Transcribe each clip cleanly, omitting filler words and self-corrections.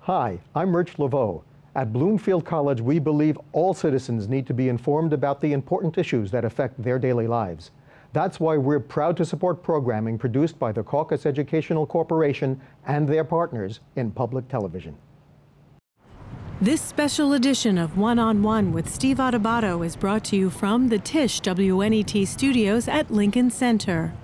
Hi, I'm Rich Laveau. At Bloomfield College, we believe all citizens need to be informed about the important issues that affect their daily lives. That's why we're proud to support programming produced by the Caucus Educational Corporation and their partners in public television. This special edition of One-on-One with Steve Adubato is brought to you from the Tisch WNET studios at Lincoln Center.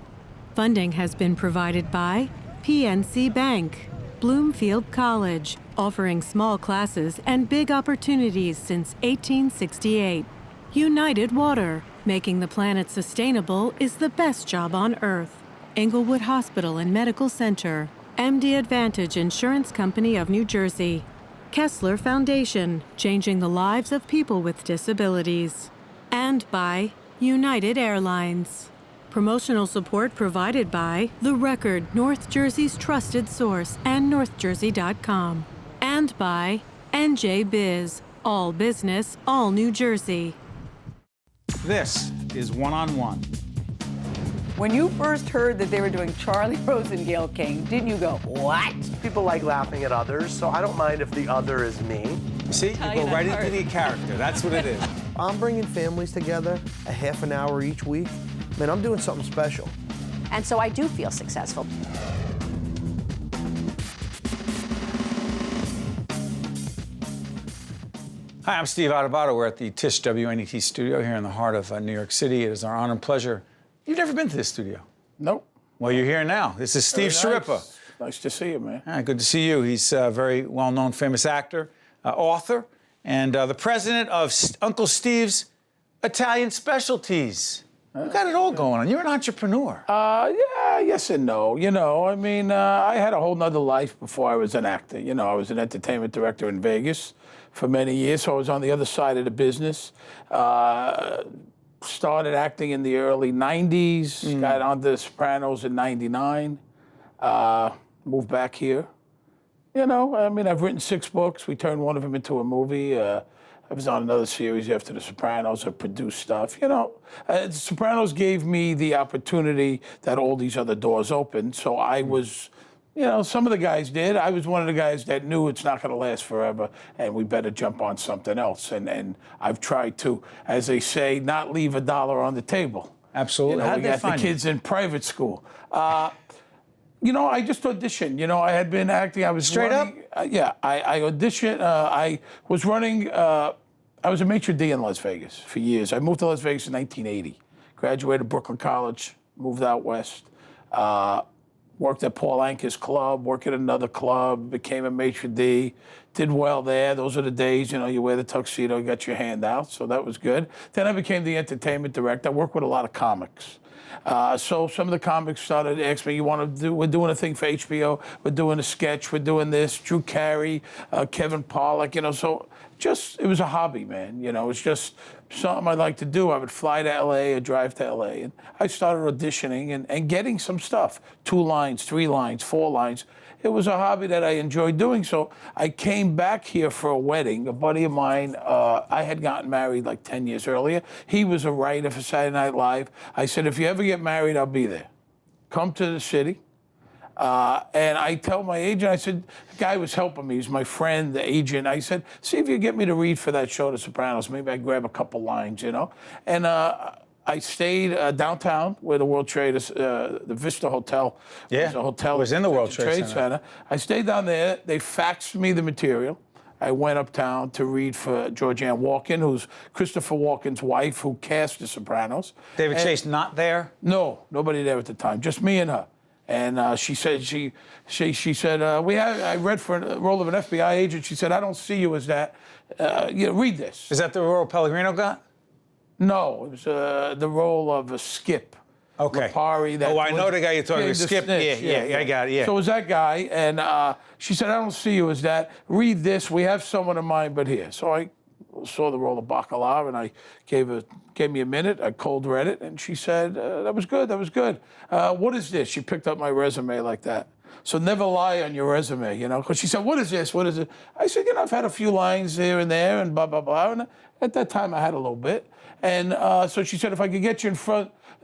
Funding has been provided by PNC Bank, Bloomfield College, offering small classes and big opportunities since 1868. United Water, making the planet sustainable is the best job on Earth. Englewood Hospital and Medical Center, MD Advantage Insurance Company of New Jersey. KESSLER Foundation, changing the lives of people with disabilities. And by United Airlines. Promotional support provided by The Record, North Jersey's trusted source, and NorthJersey.com. And by NJBIZ, all business, all New Jersey. This is One-on-One. When you first heard that they were doing Charlie Rose and Gayle King, didn't you go, what? People like laughing at others, so I don't mind if the other is me. See, you go right into the character. That's what it is. I'm bringing families together a half an hour each week. Man, I'm doing something special. And so I do feel successful. Hi, I'm Steve Adubato. We're at the Tisch WNET studio here in the heart of New York City. It is our honor and pleasure. You've never been to this studio? Nope. Well, you're here now. This is Steve Schirripa. Nice to see you, man. Good to see you. He's a very well-known, famous actor, author, and the president of Uncle Steve's Italian Specialties. You got it all going on. You're an entrepreneur. Yeah, yes and no. You know, I mean, I had a whole nother life before I was an actor. You know, I was an entertainment director in Vegas for many years, so I was on the other side of the business. Started acting in the early 90s, got onto the Sopranos in 99, moved back here. You know, I mean, I've written 6 books. We turned one of them into a movie. I was on another series after the Sopranos. I produced stuff. You know, the Sopranos gave me the opportunity that all these other doors opened. So I was, you know, some of the guys did. I was one of the guys that knew it's not going to last forever, and we better jump on something else. And I've tried to, as they say, not leave a dollar on the table. Absolutely. You know, How did we they got find the kids in private school. You know, I just auditioned. You know, I had been acting. I was Straight running, up? Yeah, I auditioned. I was running. I was a maitre d' in Las Vegas for years. I moved to Las Vegas in 1980. Graduated Brooklyn College. Moved out west. Worked at Paul Anka's club. Worked at another club. Became a maitre d'. Did well there. Those are the days, you know, you wear the tuxedo, you got your hand out. So that was good. Then I became the entertainment director. I worked with a lot of comics. So some of the comics started to ask me, we're doing a thing for HBO, we're doing a sketch, we're doing this, Drew Carey, Kevin Pollak, you know, so just, it was a hobby, man, you know, it's just something I'd like to do. I would fly to LA or drive to LA, and I started auditioning and getting some stuff, 2 lines, 3 lines, 4 lines. It was a hobby that I enjoyed doing, so I came back here for a wedding. A buddy of mine, I had gotten married like 10 years earlier. He was a writer for Saturday Night Live. I said, if you ever get married, I'll be there. Come to the city. And I tell my agent, I said, the guy was helping me, he's my friend, the agent. I said, see if you get me to read for that show, The Sopranos. Maybe I grab a couple lines, you know? And I stayed downtown where the World Trade, the Vista Hotel. Yeah, was a hotel. it was in the World Trade Center. I stayed down there. They faxed me the material. I went uptown to read for Georgianne Walken, who's Christopher Walken's wife, who cast The Sopranos. David Chase not there? No, nobody there at the time, just me and her. And she said, I read for a role of an FBI agent. She said, I don't see you as that. You know, read this. Is that the role Pellegrino got? No, it was the role of a Skip. Okay. Lipari, that I know the guy you're talking about. Skip. Yeah, I got it. Yeah. So it was that guy, and she said, "I don't see you as that. Read this. We have someone in mind, but here." So I saw the role of Bacala, and I gave me a minute. I cold read it, and she said, "That was good. That was good. What is this?" She picked up my resume like that. So never lie on your resume, you know. Because she said, what is this? What is it? I said, I've had a few lines here and there and blah, blah, blah. And at that time, I had a little bit. And so she said, if I could get you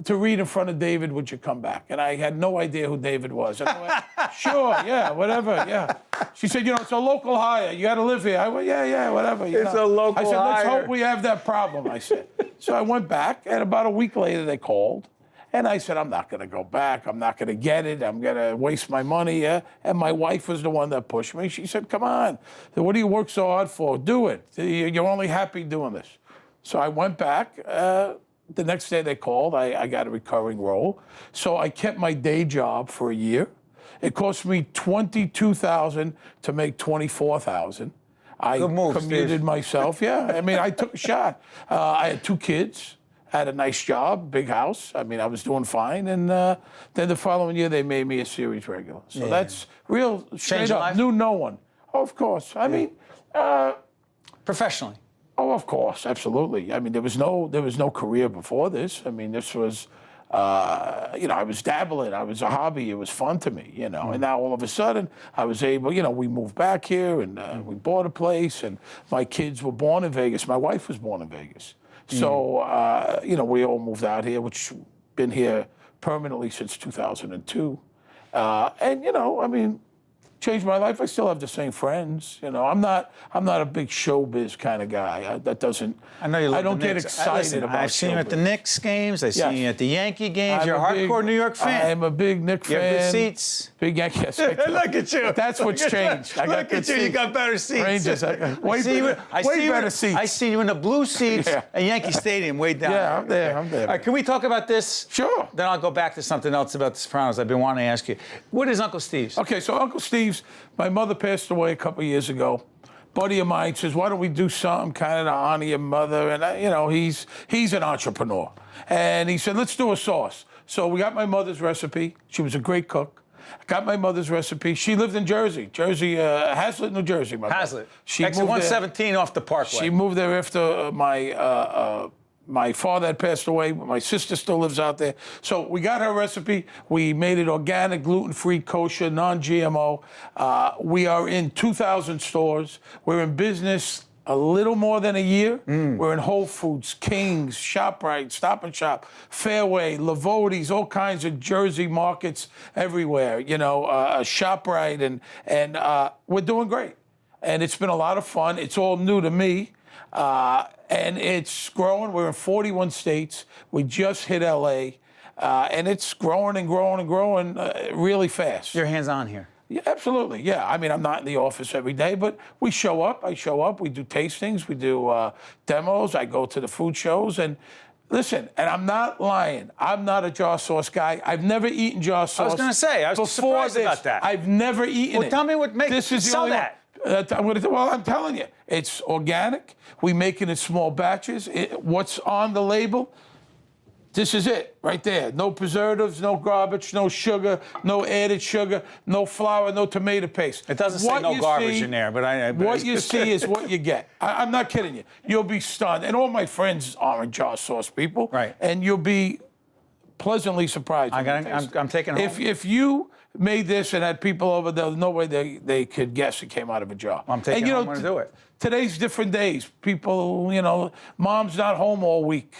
to read in front of David, would you come back? And I had no idea who David was. And I went, sure, yeah, whatever, yeah. She said, it's a local hire. You got to live here. I went, yeah, whatever. It's a local I said, let's hire. hope we have that problem, I said. So I went back, and about a week later, they called. And I said, I'm not going to go back. I'm not going to get it. I'm going to waste my money. Yeah? And my wife was the one that pushed me. She said, come on. What do you work so hard for? Do it. You're only happy doing this. So I went back. The next day they called. I got a recurring role. So I kept my day job for a year. It cost me $22,000 to make $24,000. I Good move, commuted Steve. myself. Yeah, I mean, I took a shot. I had 2 kids. Had a nice job, big house. I mean, I was doing fine. And then the following year, they made me a series regular. So that's real straight your up. life? Knew no one. Oh, of course. I mean, Professionally. oh, of course, absolutely. I mean, there was no career before this. I mean, this was, I was dabbling. I was a hobby. It was fun to me, And now all of a sudden, I was able, we moved back here and we bought a place. And my kids were born in Vegas. My wife was born in Vegas. So, we all moved out here, which been here permanently since 2002. Changed my life. I still have the same friends. I'm not a big showbiz kind of guy. That doesn't. I know you love I don't the get Knicks. excited Listen, about I've seen you at the showbiz. Knicks games. I've seen you at the Yankee games. You're a I'm hardcore New York fan. I'm a big Knicks You fan. have good seats. Big Yankee. Yes, I do. Look at you. That's what's changed. I got Look good at you. You seats. got better seats. Rangers. Way better seats. I see you in the blue seats at Yankee Stadium way down Yeah, there. I'm there. All right, can we talk about this? Sure. Then I'll go back to something else about the Sopranos I've been wanting to ask you. What is Uncle Steve's? Okay, so Uncle Steve's, my mother passed away a couple years ago. Buddy of mine says, why don't we do something kind of to honor your mother? And, he's an entrepreneur. And he said, let's do a sauce. So we got my mother's recipe. She was a great cook. I got my mother's recipe. She lived in Jersey, Hazlitt, New Jersey. My Hazlitt. Mother. She Exit moved 117 off the Parkway. She moved there after my father had passed away. My sister still lives out there. So we got her recipe. We made it organic, gluten-free, kosher, non-GMO. We are in 2,000 stores. We're in business a little more than a year. We're in Whole Foods, King's, ShopRite, Stop and Shop, Fairway, Lavotti's, all kinds of Jersey markets everywhere. ShopRite, and we're doing great. And it's been a lot of fun. It's all new to me. And it's growing. We're in 41 states. We just hit LA. And it's growing and growing and growing really fast. Your hands on here. Yeah, absolutely. Yeah. I mean, I'm not in the office every day, but we show up. I show up. We do tastings. We do demos. I go to the food shows. And listen, and I'm not lying. I'm not a jar sauce guy. I've never eaten jar sauce. I was going to say, I was surprised about that. I've never eaten it. Well, tell me what makes this is the sell only that. I'm telling you, it's organic. We make it in small batches. What's on the label? This is it right there. No preservatives, no garbage, no sugar, no added sugar, no flour, no tomato paste. It doesn't say no garbage in there, but what you see is what you get. I'm not kidding you. You'll be stunned. And all my friends aren't jar sauce people. Right. And you'll be pleasantly surprised. I'm taking home. If you made this and had people over there, no way they could guess it came out of a jar. I'm taking home when I do it. Today's different days. People, mom's not home all week.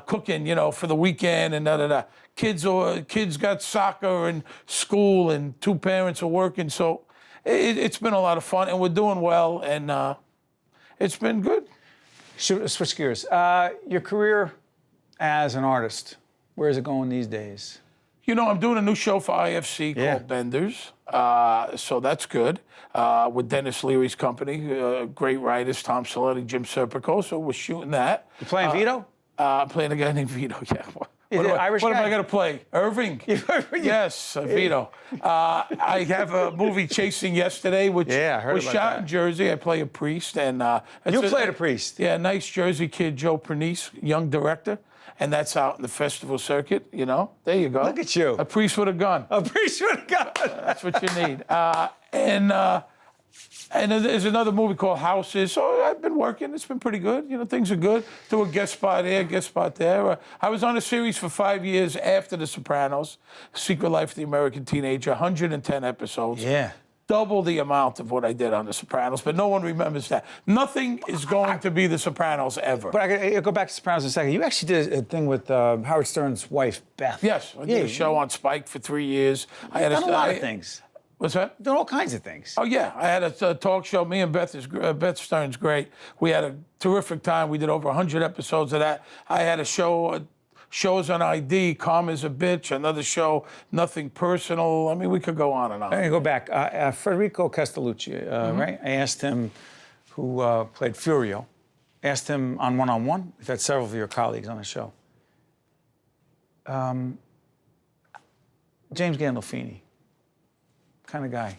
Cooking, for the weekend and da-da-da. Kids got soccer and school and 2 parents are working. So it's been a lot of fun and we're doing well and it's been good. Switch gears. Your career as an artist, where is it going these days? I'm doing a new show for IFC called Benders. So that's good. With Dennis Leary's company, great writers, Tom Saletti, Jim Serpico. So we're shooting that. You playing Vito? I'm playing a guy named Vito, yeah. Is it Irish what am guy? I going to play? Irving? Yes, Vito. I have a movie, Chasing Yesterday, which I heard was about shot that. in Jersey. I play a priest. And You played a priest? Yeah, nice Jersey kid, Joe Pernice, young director. And that's out in the festival circuit, There you go. Look at you. A priest with a gun. A priest with a gun. That's what you need. And there's another movie called Houses. So I've been working. It's been pretty good. Things are good. Do a guest spot here, guest spot there. I was on a series for 5 years after The Sopranos, Secret Life of the American Teenager, 110 episodes. Yeah. Double the amount of what I did on The Sopranos, but no one remembers that. Nothing is going to be The Sopranos ever. But I go back to Sopranos in a second. You actually did a thing with Howard Stern's wife, Beth. Yes, I did a show on Spike for 3 years. I had done a lot of things. What's that? Done all kinds of things. Oh, yeah. I had a talk show. Me and Beth Stern's great. We had a terrific time. We did over 100 episodes of that. I had a show, shows on ID, Calm as a Bitch, another show, Nothing Personal. I mean, we could go on and on. I'm going to go back. Federico Castellucci, right? I asked him, who played Furio, asked him on one-on-one. We've had several of your colleagues on the show. James Gandolfini. Kind of guy.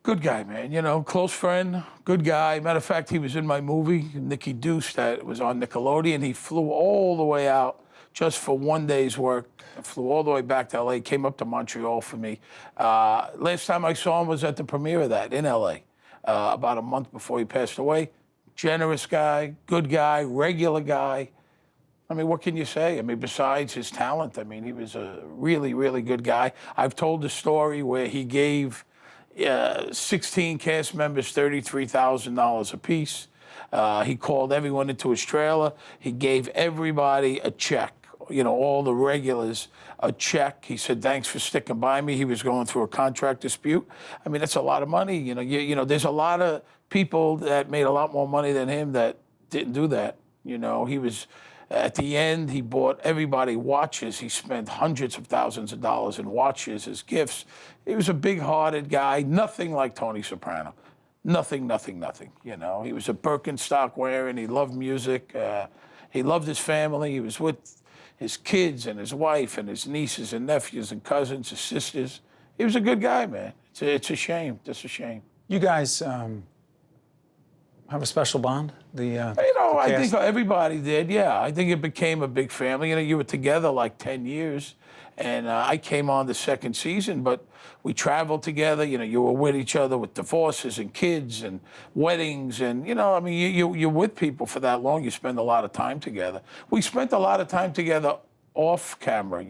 Good guy, man. Close friend, good guy. Matter of fact, he was in my movie, Nicky Deuce, that was on Nickelodeon. He flew all the way out just for 1 day's work. Flew all the way back to LA, came up to Montreal for me. Last time I saw him was at the premiere of that in LA, about a month before he passed away. Generous guy, good guy, regular guy. I mean, what can you say? I mean, besides his talent, I mean, he was a really, really good guy. I've told the story where he gave 16 cast members $33,000 apiece. He called everyone into his trailer. He gave everybody a check, all the regulars a check. He said, thanks for sticking by me. He was going through a contract dispute. I mean, that's a lot of money. There's a lot of people that made a lot more money than him that didn't do that. He was... At the end, he bought everybody watches. He spent hundreds of thousands of dollars in watches as gifts. He was a big-hearted guy, nothing like Tony Soprano. Nothing. He was a Birkenstock wearing. He loved music. He loved his family. He was with his kids and his wife and his nieces and nephews and cousins, his sisters. He was a good guy, man. It's a shame. Just a shame. You guys have a special bond? I think everybody did, yeah. I think it became a big family. You were together like 10 years, and I came on the second season, but we traveled together. You were with each other with divorces and kids and weddings, and, you're with people for that long. You spend a lot of time together. We spent a lot of time together off camera,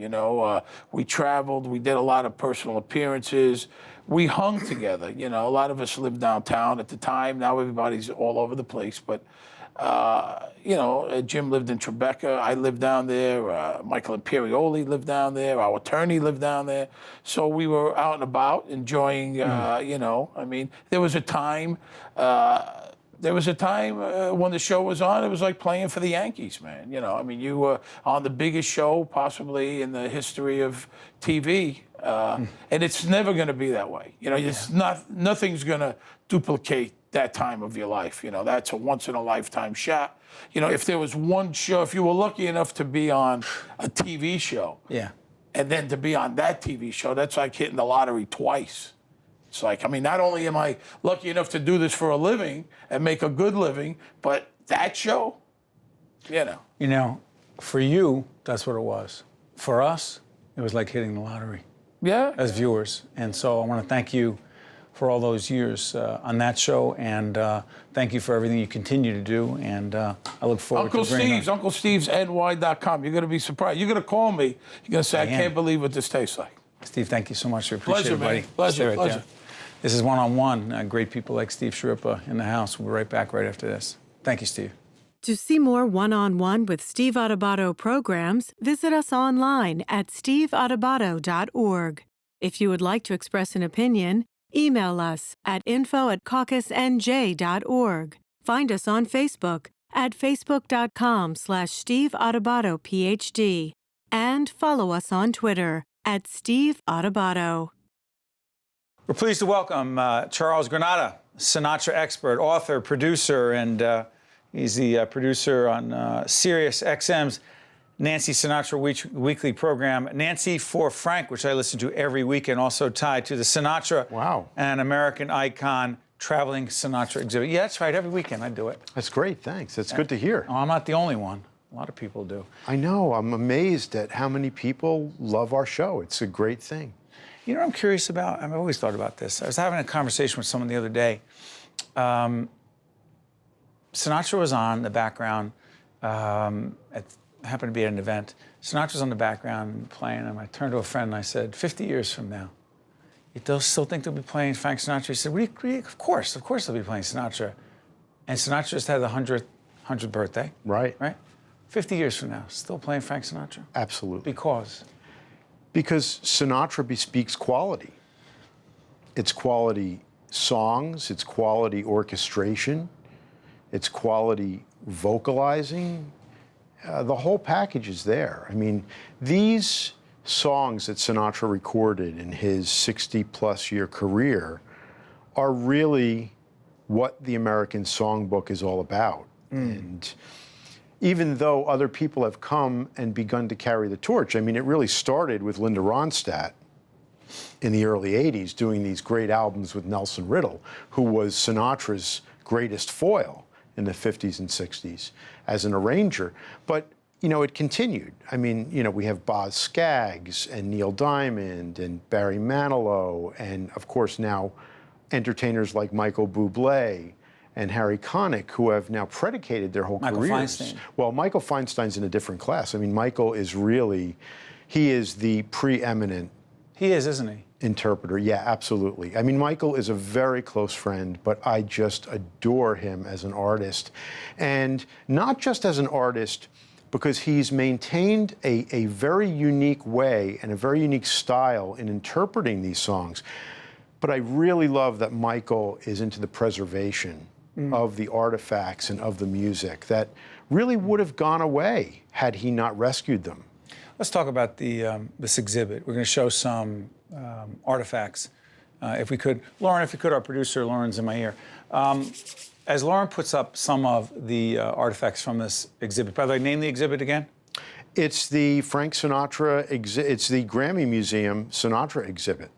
we traveled, we did a lot of personal appearances. We hung together, a lot of us lived downtown at the time. Now everybody's all over the place, but Jim lived in Tribeca. I lived down there. Michael Imperioli lived down there. Our attorney lived down there. So we were out and about enjoying, there was a time when the show was on, it was like playing for the Yankees, man. You were on the biggest show possibly in the history of TV. And it's never going to be that way. Nothing's going to duplicate that time of your life. That's a once-in-a-lifetime shot. If there was one show, if you were lucky enough to be on a TV show, and then to be on that TV show, that's like hitting the lottery twice. It's like, not only am I lucky enough to do this for a living and make a good living, but that show, for you, that's what it was. For us, it was like hitting the lottery. Yeah. As viewers. And so I want to thank you for all those years on that show, and thank you for everything you continue to do, and I look forward to bringing UncleStevesNY.com. You're going to be surprised. You're going to call me. You're going to say, I can't believe what this tastes like. Steve, thank you so much. I appreciate Pleasure, it, buddy. man. Pleasure. There. This is One-on-One. Great people like Steve Schirripa in the house. We'll be right back right after this. Thank you, Steve. To see more One-on-One with Steve Adubato programs, visit us online at steveadubato.org. If you would like to express an opinion, email us at info@caucusnj.org. Find us on Facebook at facebook.com/Steve Adubato PhD. And follow us on Twitter at Steve Adubato. We're pleased to welcome Charles Granata, Sinatra Expert, author, producer, and he's the producer on Sirius XM's Nancy Sinatra weekly program, Nancy for Frank, which I listen to every week, and also tied to the Sinatra and American Icon traveling Sinatra exhibit. Yeah, that's right. Every weekend I do it. That's great. Thanks. That's good to hear. Oh, I'm not the only one. A lot of people do. I know. I'm amazed at how many people love our show. It's a great thing. You know what I'm curious about? I've always thought about this. I was having a conversation with someone the other day. Sinatra was on in the background. Happened to be at an event. Sinatra's on the background playing, and I turned to a friend and I said, 50 years from now, you still think they'll be playing Frank Sinatra? He said, of course they'll be playing Sinatra. And Sinatra just had the 100th birthday. Right. 50 years from now, still playing Frank Sinatra? Absolutely. Because Sinatra bespeaks quality. It's quality songs, it's quality orchestration, it's quality vocalizing. The whole package is there. I mean, these songs that Sinatra recorded in his 60-plus year career are really what the American songbook is all about. And even though other people have come and begun to carry the torch, I mean, it really started with Linda Ronstadt in the early 80s doing these great albums with Nelson Riddle, who was Sinatra's greatest foil in the 50s and 60s as an arranger. But, you know, it continued. I mean, you know, we have Boz Scaggs and Neil Diamond and Barry Manilow and, of course, now entertainers like Michael Bublé and Harry Connick, who have now predicated their whole careers. Michael Feinstein. Well, Michael Feinstein's in a different class. I mean, Michael is really, he is the preeminent. he is, isn't he? Interpreter, yeah, absolutely. I mean, Michael is a very close friend, but I just adore him as an artist. And not just as an artist, because he's maintained a very unique way and a very unique style in interpreting these songs. But I really love that Michael is into the preservation of the artifacts and of the music that really would have gone away had he not rescued them. Let's talk about this exhibit. We're going to show some artifacts, if we could. Lauren, if you could, our producer, Lauren's in my ear. As Lauren puts up some of the artifacts from this exhibit, by the way, name the exhibit again? It's the Frank Sinatra, it's the Grammy Museum Sinatra exhibit,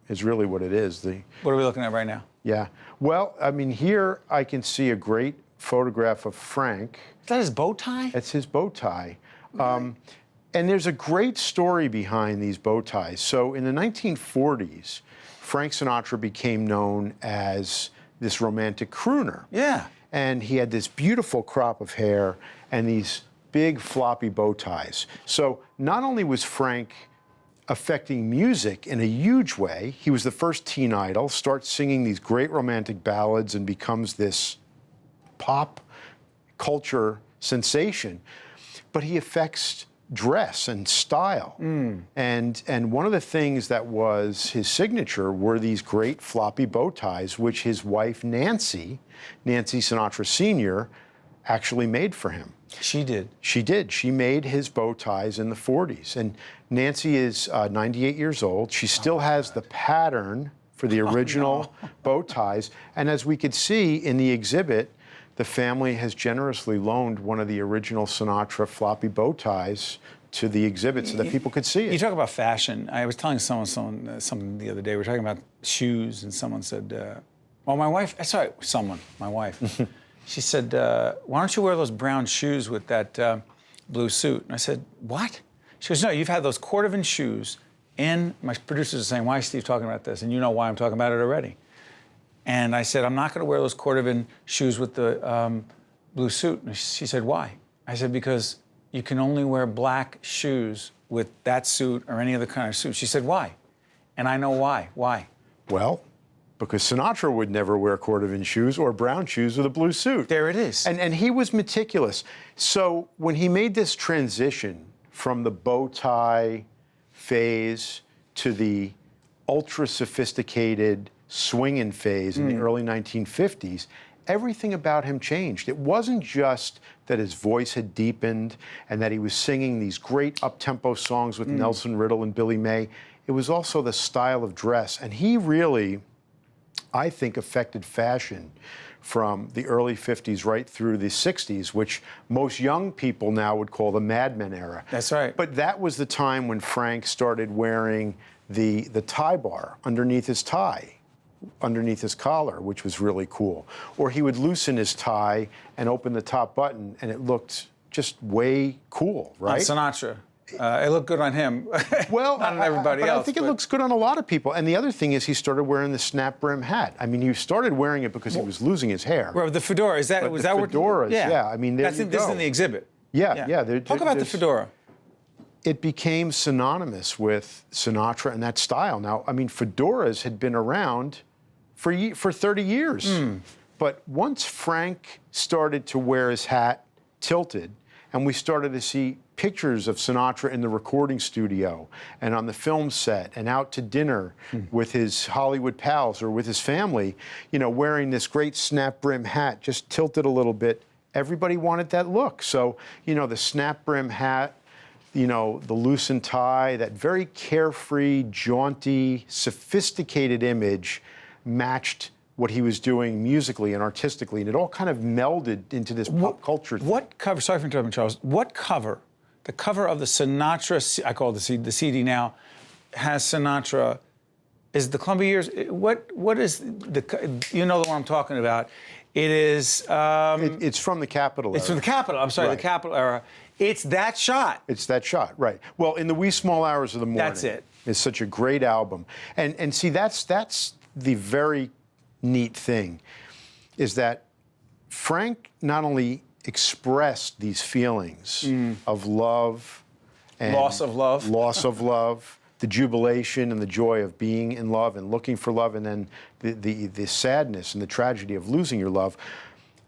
is really what it is. What are we looking at right now? Yeah. Well, I mean, here I can see a great photograph of Frank. Is that his bow tie? It's his bow tie. And there's a great story behind these bow ties. So in the 1940s, Frank Sinatra became known as this romantic crooner. Yeah. And he had this beautiful crop of hair and these big floppy bow ties. So not only was Frank affecting music in a huge way, he was the first teen idol, starts singing these great romantic ballads and becomes this pop culture sensation, but he affects dress and style. And one of the things that was his signature were these great floppy bow ties, which his wife Nancy Sinatra Sr., actually made for him. She did. She did. She made his bow ties in the 40s. And Nancy is 98 years old. She still has the pattern for the original bow ties. And as we could see in the exhibit, the family has generously loaned one of the original Sinatra floppy bow ties to the exhibit so that people could see it. You talk about fashion. I was telling someone something the other day. We were talking about shoes, and someone said, well, my wife, sorry, my wife, she said, why don't you wear those brown shoes with that blue suit? And I said, what? She goes, no, you've had those Cordovan shoes in, my producers are saying, why is Steve talking about this? And you know why I'm talking about it already. And I said, I'm not going to wear those Cordovan shoes with the blue suit. And she said, why? I said, because you can only wear black shoes with that suit or any other kind of suit. She said, why? And I know why. Why? Well, because Sinatra would never wear Cordovan shoes or brown shoes with a blue suit. There it is. And he was meticulous. So when he made this transition from the bow tie phase to the ultra sophisticated swinging phase in the early 1950s, everything about him changed. It wasn't just that his voice had deepened and that he was singing these great up-tempo songs with Nelson Riddle and Billy May. It was also the style of dress. And he really, I think, affected fashion from the early 50s right through the 60s, which most young people now would call the Mad Men era. That's right. But that was the time when Frank started wearing the tie bar underneath his tie, underneath his collar, which was really cool. Or he would loosen his tie and open the top button, and it looked just way cool, right? Sinatra. It looked good on him. Well, not on everybody else. I think it looks good on a lot of people. And the other thing is he started wearing the snap brim hat. I mean, he started wearing it because he was losing his hair. Well, the fedora, was that fedoras, yeah. I mean, this is in the exhibit. Yeah. Talk about the fedora. It became synonymous with Sinatra and that style. Now, I mean, fedoras had been around for 30 years. But once Frank started to wear his hat tilted, and we started to see pictures of Sinatra in the recording studio and on the film set and out to dinner with his Hollywood pals or with his family, you know, wearing this great snap brim hat, just tilted a little bit. Everybody wanted that look. So, you know, the snap brim hat, you know, the loosened tie, that very carefree, jaunty, sophisticated image matched what he was doing musically and artistically, and it all kind of melded into this pop culture thing. What cover, sorry for interrupting, Charles, what cover, the cover of the Sinatra, I call it the CD now, has Sinatra, is the Columbia Years, what is the, you know the one I'm talking about, it is... it's from the Capitol era. It's from the Capitol, I'm sorry, Right. the Capitol era. It's that shot. It's that shot, right. Well, In the Wee Small Hours of the Morning. That's it. It's such a great album. And see, that's the very neat thing, is that Frank not only expressed these feelings of love and Loss of love, the jubilation and the joy of being in love and looking for love, and then the sadness and the tragedy of losing your love.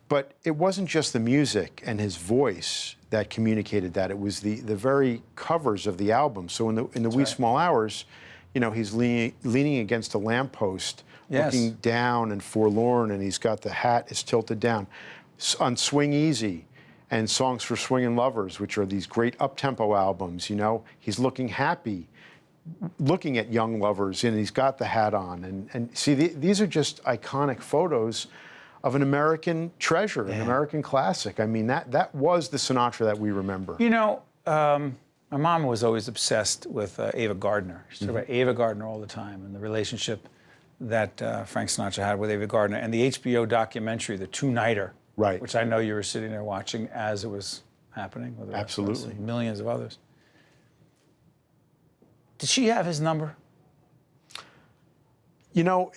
But it wasn't just the music and his voice that communicated that. It was the very covers of the album. So in the Wee Small Hours, you know, he's leaning against a lamppost, looking down and forlorn, and he's got the hat is tilted down. On Swing Easy and Songs for Swingin' Lovers, which are these great up-tempo albums, you know, he's looking happy, looking at young lovers, and he's got the hat on. And see, these are just iconic photos of an American treasure, an American classic. I mean, that was the Sinatra that we remember. You know, my mom was always obsessed with Ava Gardner. She talked about Ava Gardner all the time and the relationship that Frank Sinatra had with Ava Gardner. And the HBO documentary, The Two-Nighter, right, which I know you were sitting there watching as it was happening. With Absolutely. Millions of others. Did she have his number? You know,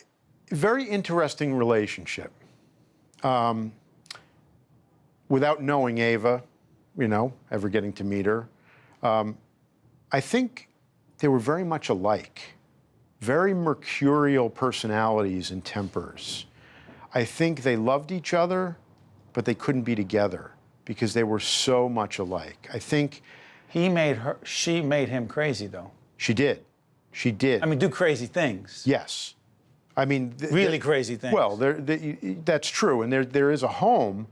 very interesting relationship. Without knowing Ava, you know, ever getting to meet her, I think they were very much alike. Very mercurial personalities and tempers. I think they loved each other, but they couldn't be together because they were so much alike. I think she made him crazy, though. She did. She did. I mean, do crazy things. Yes. I mean, really crazy things. Well, that's true, and there is a home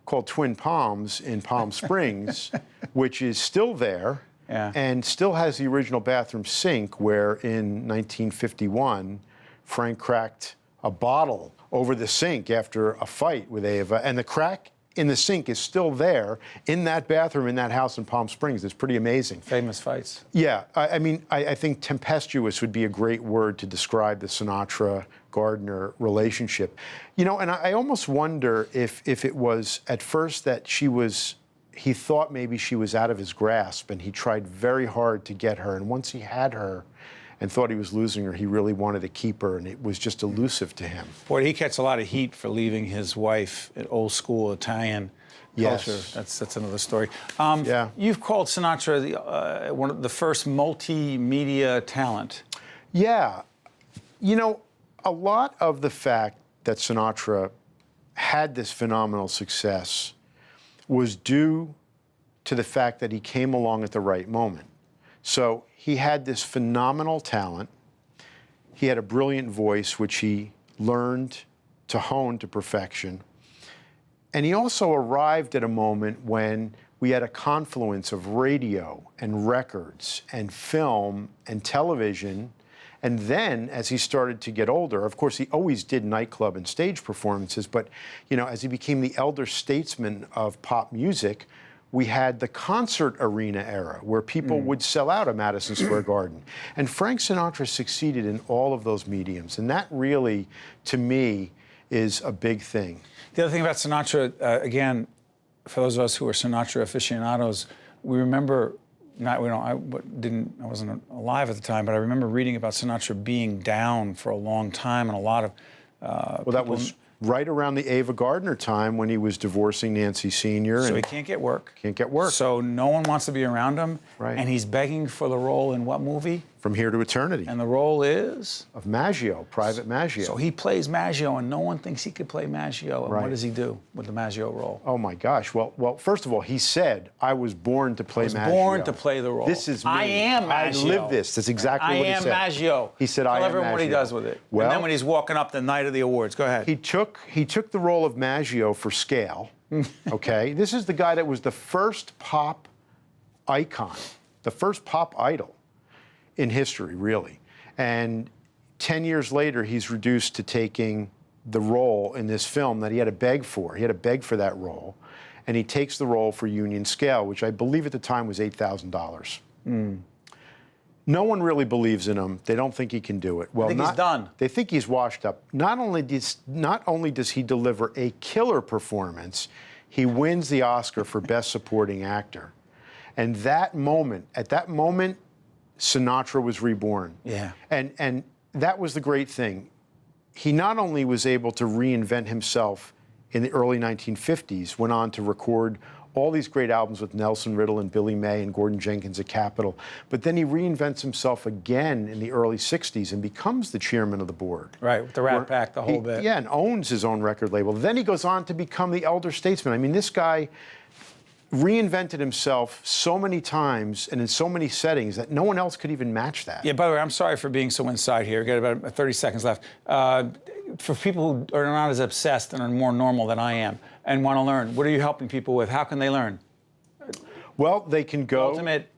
called Twin Palms in Palm Springs, which is still there, and still has the original bathroom sink where in 1951, Frank cracked a bottle over the sink after a fight with Ava, and the crack in the sink is still there in that bathroom in that house in Palm Springs. It's pretty amazing. Famous fights. Yeah, I mean, I think tempestuous would be a great word to describe the Sinatra-Gardner relationship. You know, and I almost wonder if it was at first that he thought maybe she was out of his grasp, and he tried very hard to get her, and once he had her and thought he was losing her, he really wanted to keep her, and it was just elusive to him. Boy, he gets a lot of heat for leaving his wife at old school Italian culture. Yes. That's another story. Yeah. You've called Sinatra one of the first multimedia talent. Yeah. You know, a lot of the fact that Sinatra had this phenomenal success was due to the fact that he came along at the right moment. So he had this phenomenal talent. He had a brilliant voice, which he learned to hone to perfection. And he also arrived at a moment when we had a confluence of radio and records and film and television. And then, as he started to get older, of course, he always did nightclub and stage performances, but, you know, as he became the elder statesman of pop music, we had the concert arena era where people would sell out a Madison Square Garden. And Frank Sinatra succeeded in all of those mediums. And that really, to me, is a big thing. The other thing about Sinatra, again, for those of us who are Sinatra aficionados, we remember I wasn't alive at the time, but I remember reading about Sinatra being down for a long time, and a lot of well, that was right around the Ava Gardner time when he was divorcing Nancy Sr. So and he can't get work. Can't get work. So no one wants to be around him. Right. And he's begging for the role in what movie? From Here to Eternity. And the role is? Of Maggio, Private Maggio. So he plays Maggio, and no one thinks he could play Maggio. And Right. what does he do with the Maggio role? Oh my gosh. Well, first of all, he said, I was born to play Maggio. I was born to play the role. This is me. I am Maggio. I live this. That's exactly what he said. I am Maggio. He said, Tell I am everyone what he Maggio. does with it. Well, and then when he's walking up the night of the awards, go ahead. He took the role of Maggio for scale, okay? This is the guy that was the first pop icon, the first pop idol in history, really. And 10 years later, he's reduced to taking the role in this film that he had to beg for. He had to beg for that role. And he takes the role for Union Scale, which I believe at the time was $8,000. No one really believes in him. They don't think he can do it. Well, he's done. They think he's washed up. Not only does he deliver a killer performance, he wins the Oscar for Best Supporting Actor. And at that moment, Sinatra was reborn. Yeah. And that was the great thing. He not only was able to reinvent himself in the early 1950s, went on to record all these great albums with Nelson Riddle and Billy May and Gordon Jenkins at Capitol, but then he reinvents himself again in the early 60s and becomes the chairman of the board. Right, with the Rat Pack, the whole bit. Yeah, and owns his own record label. Then he goes on to become the elder statesman. I mean, this guy reinvented himself so many times and in so many settings that no one else could even match that. Yeah, by the way, I'm sorry for being so inside here. We've got about 30 seconds left. For people who are not as obsessed and are more normal than I am and want to learn, what are you helping people with? How can they learn? Well, they can go. Ultimate.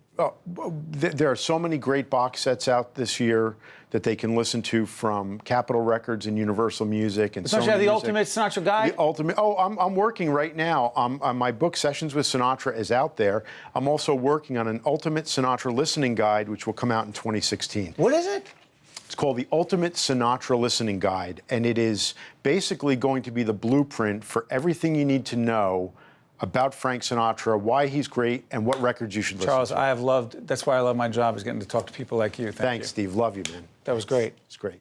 There are so many great box sets out this year that they can listen to from Capitol Records and Universal Music and Don't you have the Ultimate Sinatra Guide? The Ultimate. Oh, I'm working right now. My book, Sessions with Sinatra, is out there. I'm also working on an Ultimate Sinatra Listening Guide, which will come out in 2016. What is it? It's called the Ultimate Sinatra Listening Guide, and it is basically going to be the blueprint for everything you need to know about Frank Sinatra, why he's great, and what records you should listen Charles, to. I have loved, that's why I love my job, is getting to talk to people like you. Thanks, Steve. Love you, man. That was great. It's great.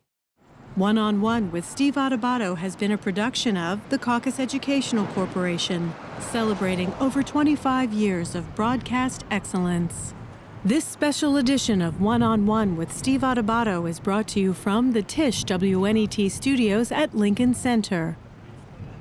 One on One with Steve Adubato has been a production of the Caucus Educational Corporation, celebrating over 25 years of broadcast excellence. This special edition of One on One with Steve Adubato is brought to you from the Tisch WNET studios at Lincoln Center.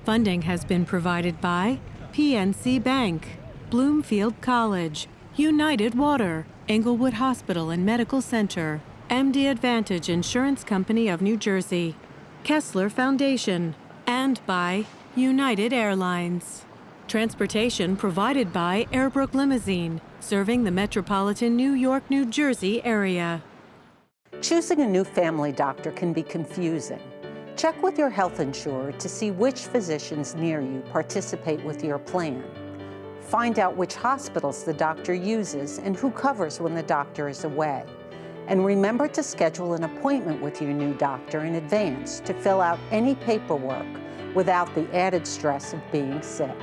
Funding has been provided by PNC Bank, Bloomfield College, United Water, Englewood Hospital and Medical Center, MD Advantage Insurance Company of New Jersey, KESSLER Foundation, and by United Airlines. Transportation provided by Airbrook Limousine, serving the metropolitan New York, New Jersey area. Choosing a new family doctor can be confusing. Check with your health insurer to see which physicians near you participate with your plan. Find out which hospitals the doctor uses and who covers when the doctor is away. And remember to schedule an appointment with your new doctor in advance to fill out any paperwork without the added stress of being sick.